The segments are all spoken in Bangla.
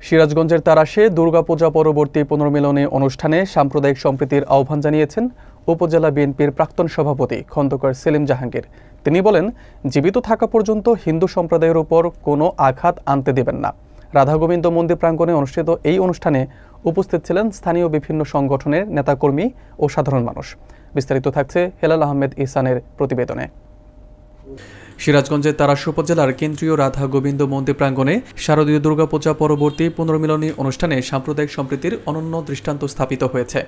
সিরাজগঞ্জের তারাশে দুর্গাপূজা পরবর্তী পুনর্মিলনী অনুষ্ঠানে সাম্প্রদায়িক সম্প্রীতির আহ্বান জানিয়েছেন উপজেলা বিএনপির প্রাক্তন সভাপতি খন্দকার সেলিম জাহাঙ্গীর। তিনি বলেন, জীবিত থাকা পর্যন্ত হিন্দু সম্প্রদায়ের উপর কোনো আঘাত আনতে দেবেন না। রাধাগোবিন্দ মন্দির প্রাঙ্গণে অনুষ্ঠিত এই অনুষ্ঠানে উপস্থিত ছিলেন স্থানীয় বিভিন্ন সংগঠনের নেতাকর্মী ও সাধারণ মানুষ। বিস্তারিত থাকছে হেলাল আহমেদ ইহসানের প্রতিবেদনে। সিরাজগঞ্জের তারাশ উপজেলার কেন্দ্রীয় রাধা গোবিন্দ মন্দির প্রাঙ্গণে শারদীয় দুর্গাপূজা পরবর্তী পুনর্মিলনী অনুষ্ঠানে সাম্প্রদায়িক সম্প্রীতির অনন্য দৃষ্টান্ত স্থাপিত হয়েছে।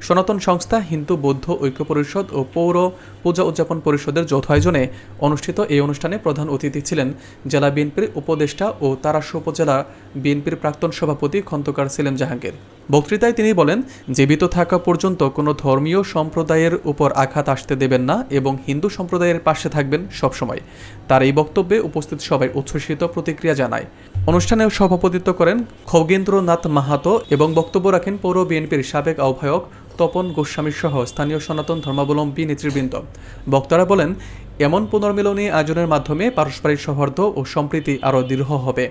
সনাতন সংস্থা, হিন্দু বৌদ্ধ ঐক্য পরিষদ ও পৌর পূজা উদযাপন পরিষদের যৌথ আয়োজনে অনুষ্ঠিত এই অনুষ্ঠানে প্রধান অতিথি ছিলেন জেলা বিএনপির উপদেষ্টা ও তারাশ উপজেলা বিএনপির প্রাক্তন সভাপতি খন্দকার সেলিম জাহাঙ্গীর। বক্তৃতায় তিনি বলেন, জীবিত থাকা পর্যন্ত কোনো ধর্মীয় সম্প্রদায়ের উপর আঘাত আসতে দেবেন না এবং হিন্দু সম্প্রদায়ের পাশে থাকবেন সবসময়। তার এই বক্তব্যে উপস্থিত সবাই উচ্ছ্বসিত প্রতিক্রিয়া জানায়। অনুষ্ঠানে সভাপতিত্ব করেন খগেন্দ্রনাথ মাহাতো এবং বক্তব্য রাখেন পৌর বিএনপির সাবেক আহ্বায়ক তপন গোস্বামী সহ স্থানীয় সনাতন ধর্মাবলম্বী নেতৃবৃন্দ। বক্তারা বলেন, এমন পুনর্মিলনী আয়োজনের মাধ্যমে পারস্পরিক সৌহার্দ্য ও সম্প্রীতি আরও দৃঢ় হবে।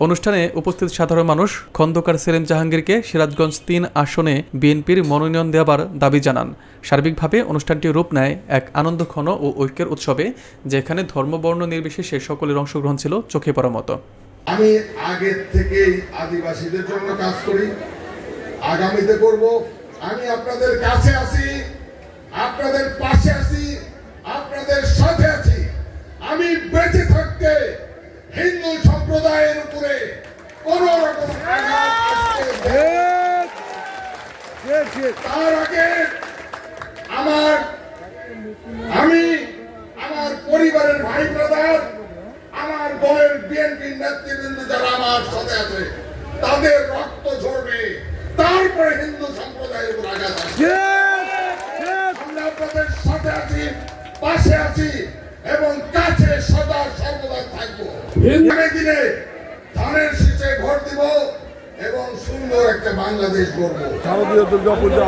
অনুষ্ঠানে উপস্থিত সাধারণ মানুষ খন্দকার সেলিম জাহাঙ্গীরকে সিরাজগঞ্জ ৩ আসনে বিএনপির মনোনয়ন দেওয়ার দাবি জানান। সার্বিকভাবে অনুষ্ঠানটি রূপ নেয় এক আনন্দঘন ও ঐক্যের উৎসবে, যেখানে ধর্মবর্ণ নির্বিশেষে সকলের অংশগ্রহণ ছিল চোখে পড়ার মতো। আমি আগে থেকেই আদিবাসীদের জন্য কাজ করি, আগামীতে করব। আমি আপনাদের কাছে আছি, আপনাদের পাশে আছি, আপনাদের সাথে আছি। আমি বেঁচে থাকতে হিন্দু সম্প্রদায়ের উপরে কোন রকম আঘাত আসতে তার আগে আমি আমার পরিবারের ভাই ব্রাদার, আমার দলের বিএনপির নেতৃবৃন্দ যারা আমার সাথে আছে, তাদের রক্ত ঝরবে, তারপরে হিন্দু সম্প্রদায়ের উপর আঘাত আসবে। আমরা আপনাদের সাথে আছি, পাশে আছি এবং কাছে সদা সর্বদা থাকবো। দিনে ধানের শীষে ভোট দিব এবং সুন্দর একটা বাংলাদেশ গড়ব। শারদীয় দুর্গাপূজা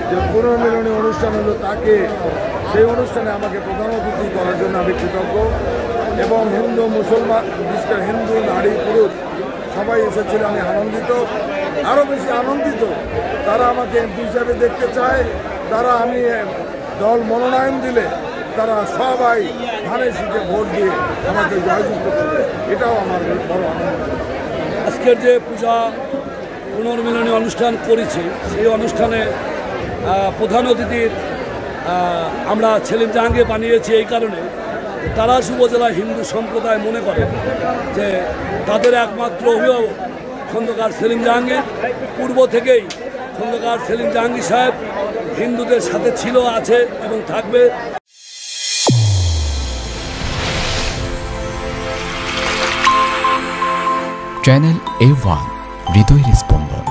যে পুনর্মিলনী অনুষ্ঠান হলো, তাকে সেই অনুষ্ঠানে আমাকে প্রধান অতিথি করার জন্য আমি কৃতজ্ঞ। এবং হিন্দু মুসলমান, বিশেষ করে হিন্দু নারী পুরুষ সবাই এসেছিল, আমি আনন্দিত। আরও বেশি আনন্দিত তারা আমাকে এমপি হিসাবে দেখতে চায়। তারা আমি দল মনোনয়ন দিলে তারা সবাই ধানের শীতে ভোট দিয়ে আমাকে জয়যুক্ত করবে, এটাও আমার বড় আনন্দ। আজকের যে পূজা পুনর্মিলনী অনুষ্ঠান করেছি, সেই অনুষ্ঠানে প্রধান অতিথির আমরা সেলিম জাহাঙ্গীর বানিয়েছি এই কারণে, তারাশ উপজেলা হিন্দু সম্প্রদায় মনে করে যে তাদের একমাত্র অভিভাবক খন্দকার সেলিম জাহাঙ্গীর। পূর্ব থেকেই খন্দকার সেলিম জাহাঙ্গীর সাহেব হিন্দুদের সাথে ছিল, আছে এবং থাকবে। চ্যানেল A1 হৃদয়ের স্পন্দন।